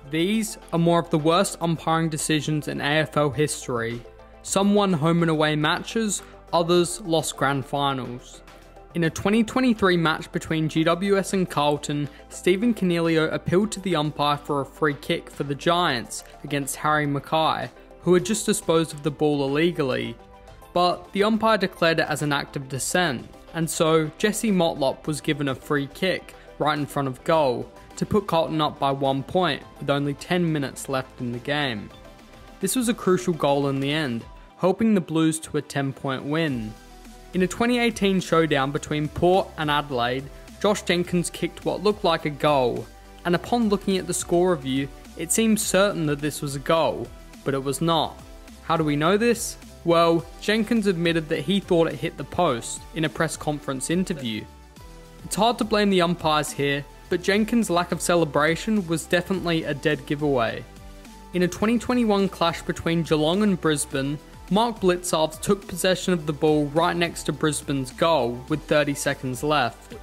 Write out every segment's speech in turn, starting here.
These are more of the worst umpiring decisions in AFL history. Some won home and away matches, others lost grand finals. In a 2023 match between GWS and Carlton, Stephen Coniglio appealed to the umpire for a free kick for the Giants against Harry Mackay, who had just disposed of the ball illegally. But the umpire declared it as an act of dissent, and so Jesse Motlop was given a free kick right in front of goal to put Carlton up by 1 point with only 10 minutes left in the game. This was a crucial goal in the end, helping the Blues to a 10-point win. In a 2018 showdown between Port and Adelaide, Josh Jenkins kicked what looked like a goal, and upon looking at the score review, it seemed certain that this was a goal, but it was not. How do we know this? Well, Jenkins admitted that he thought it hit the post in a press conference interview. It's hard to blame the umpires here, but Jenkins' lack of celebration was definitely a dead giveaway. In a 2021 clash between Geelong and Brisbane, Mark Blicavs took possession of the ball right next to Brisbane's goal with 30 seconds left.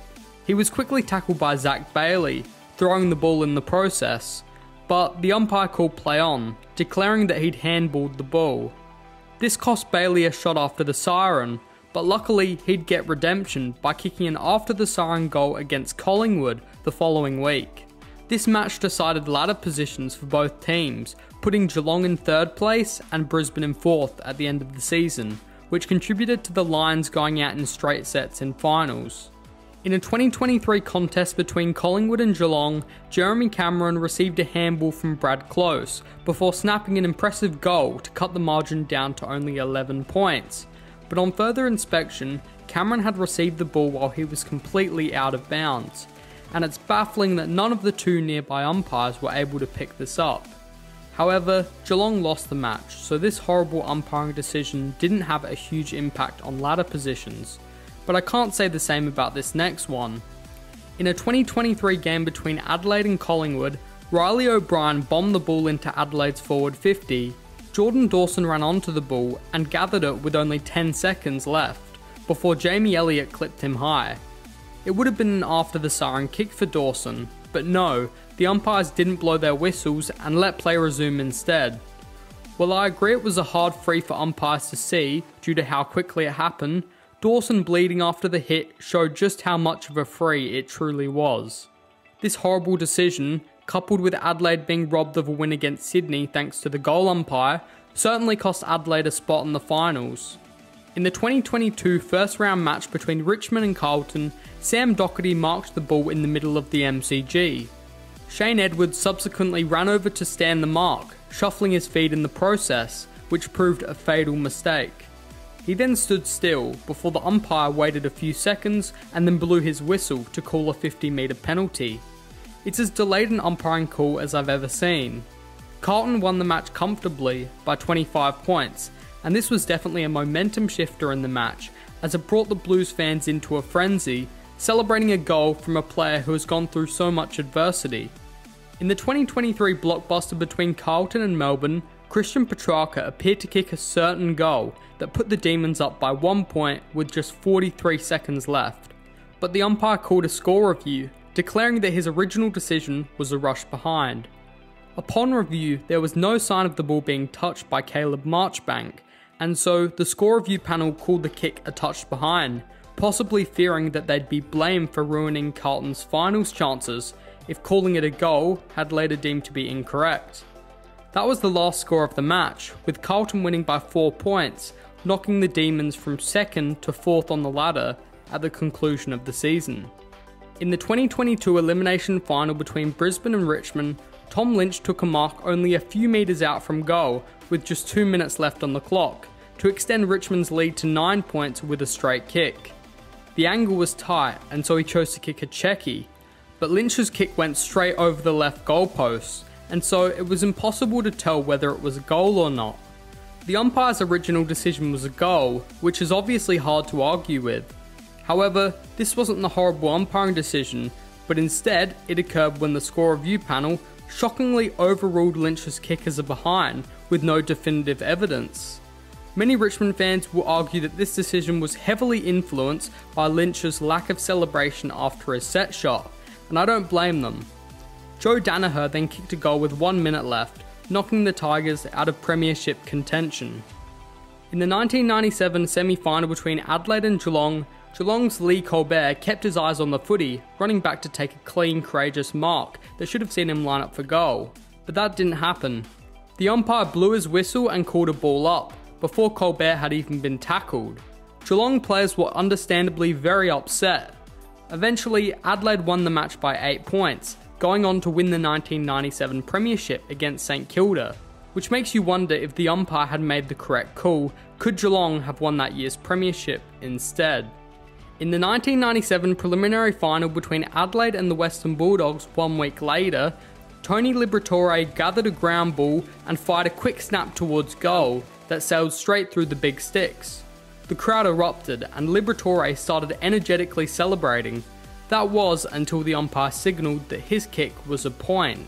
He was quickly tackled by Zach Bailey, throwing the ball in the process, but the umpire called play on, declaring that he'd handballed the ball. This cost Bailey a shot after the siren, but luckily he'd get redemption by kicking an after the siren goal against Collingwood the following week. This match decided ladder positions for both teams, putting Geelong in 3rd place and Brisbane in 4th at the end of the season, which contributed to the Lions going out in straight sets in finals. In a 2023 contest between Collingwood and Geelong, Jeremy Cameron received a handball from Brad Close before snapping an impressive goal to cut the margin down to only 11 points. But on further inspection, Cameron had received the ball while he was completely out of bounds, and it's baffling that none of the two nearby umpires were able to pick this up. However, Geelong lost the match, so this horrible umpiring decision didn't have a huge impact on ladder positions, but I can't say the same about this next one. In a 2023 game between Adelaide and Collingwood, Riley O'Brien bombed the ball into Adelaide's forward 50. Jordan Dawson ran onto the ball and gathered it with only 10 seconds left, before Jamie Elliott clipped him high. It would have been an after the siren kick for Dawson, but no, the umpires didn't blow their whistles and let play resume instead. While I agree it was a hard free for umpires to see due to how quickly it happened, Dawson bleeding after the hit showed just how much of a free it truly was. This horrible decision, coupled with Adelaide being robbed of a win against Sydney thanks to the goal umpire, certainly cost Adelaide a spot in the finals. In the 2022 first round match between Richmond and Carlton, Sam Docherty marked the ball in the middle of the MCG. Shane Edwards subsequently ran over to stand the mark, shuffling his feet in the process, which proved a fatal mistake. He then stood still before the umpire waited a few seconds and then blew his whistle to call a 50-metre penalty. It's as delayed an umpiring call as I've ever seen. Carlton won the match comfortably by 25 points, and this was definitely a momentum shifter in the match as it brought the Blues fans into a frenzy, celebrating a goal from a player who has gone through so much adversity. In the 2023 blockbuster between Carlton and Melbourne, Christian Petrarca appeared to kick a certain goal that put the Demons up by 1 point with just 43 seconds left. But the umpire called a score review, declaring that his original decision was a rush behind. Upon review, there was no sign of the ball being touched by Caleb Marchbank, and so the score review panel called the kick a touch behind, possibly fearing that they'd be blamed for ruining Carlton's finals chances if calling it a goal had later deemed to be incorrect. That was the last score of the match, with Carlton winning by 4 points, knocking the Demons from 2nd to 4th on the ladder at the conclusion of the season. In the 2022 elimination final between Brisbane and Richmond, Tom Lynch took a mark only a few metres out from goal with just 2 minutes left on the clock, to extend Richmond's lead to 9 points with a straight kick. The angle was tight and so he chose to kick a checky, but Lynch's kick went straight over the left goalpost, and so it was impossible to tell whether it was a goal or not. The umpire's original decision was a goal, which is obviously hard to argue with. However, this wasn't the horrible umpiring decision, but instead it occurred when the score review panel shockingly overruled Lynch's kick as a behind with no definitive evidence. Many Richmond fans will argue that this decision was heavily influenced by Lynch's lack of celebration after his set shot, and I don't blame them. Joe Danaher then kicked a goal with 1 minute left, knocking the Tigers out of premiership contention. In the 1997 semi-final between Adelaide and Geelong, Geelong's Lee Colbert kept his eyes on the footy, running back to take a clean, courageous mark that should have seen him line up for goal. But that didn't happen. The umpire blew his whistle and called a ball up, before Colbert had even been tackled. Geelong players were understandably very upset. Eventually, Adelaide won the match by 8 points, going on to win the 1997 premiership against St Kilda, which makes you wonder if the umpire had made the correct call, could Geelong have won that year's premiership instead? In the 1997 preliminary final between Adelaide and the Western Bulldogs 1 week later, Tony Liberatore gathered a ground ball and fired a quick snap towards goal that sailed straight through the big sticks. The crowd erupted and Liberatore started energetically celebrating. That was until the umpire signalled that his kick was a point.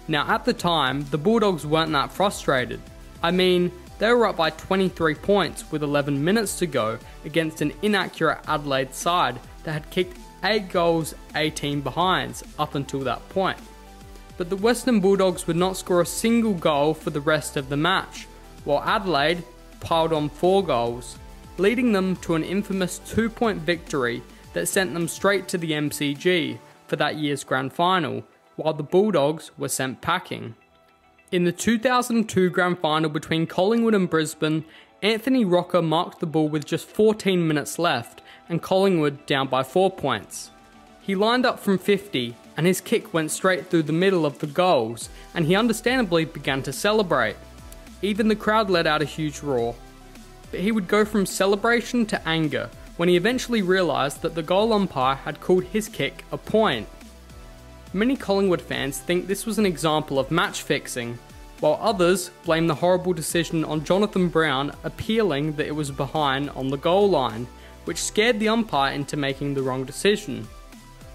Now at the time, the Bulldogs weren't that frustrated. I mean, they were up by 23 points with 11 minutes to go against an inaccurate Adelaide side that had kicked 8 goals, 18 behinds up until that point. But the Western Bulldogs would not score a single goal for the rest of the match, while Adelaide piled on 4 goals, leading them to an infamous 2-point victory that sent them straight to the MCG for that year's grand final, while the Bulldogs were sent packing. In the 2002 grand final between Collingwood and Brisbane, Anthony Rocker marked the ball with just 14 minutes left and Collingwood down by 4 points. He lined up from 50 and his kick went straight through the middle of the goals and he understandably began to celebrate. Even the crowd let out a huge roar. But he would go from celebration to anger when he eventually realised that the goal umpire had called his kick a point. Many Collingwood fans think this was an example of match fixing, while others blame the horrible decision on Jonathan Brown appealing that it was behind on the goal line, which scared the umpire into making the wrong decision.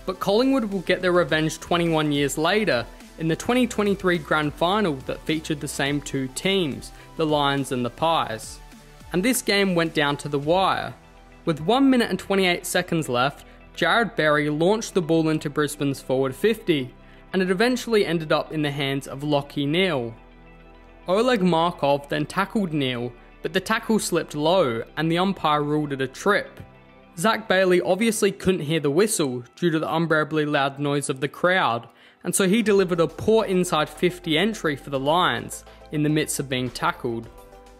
But Collingwood will get their revenge 21 years later in the 2023 grand final that featured the same 2 teams, the Lions and the Pies. And this game went down to the wire. With 1 minute and 28 seconds left, Jared Berry launched the ball into Brisbane's forward 50, and it eventually ended up in the hands of Lachie Neale. Oleg Markov then tackled Neale, but the tackle slipped low and the umpire ruled it a trip. Zach Bailey obviously couldn't hear the whistle due to the unbearably loud noise of the crowd, and so he delivered a poor inside 50 entry for the Lions in the midst of being tackled.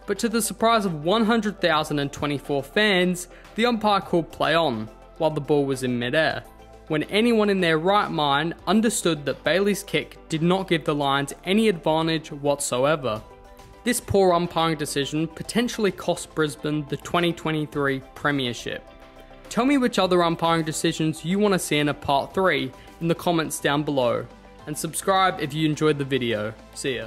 But to the surprise of 100,024 fans, the umpire called play on while the ball was in midair, when anyone in their right mind understood that Bailey's kick did not give the Lions any advantage whatsoever. This poor umpiring decision potentially cost Brisbane the 2023 premiership. Tell me which other umpiring decisions you want to see in a part 3 in the comments down below, and subscribe if you enjoyed the video. See ya.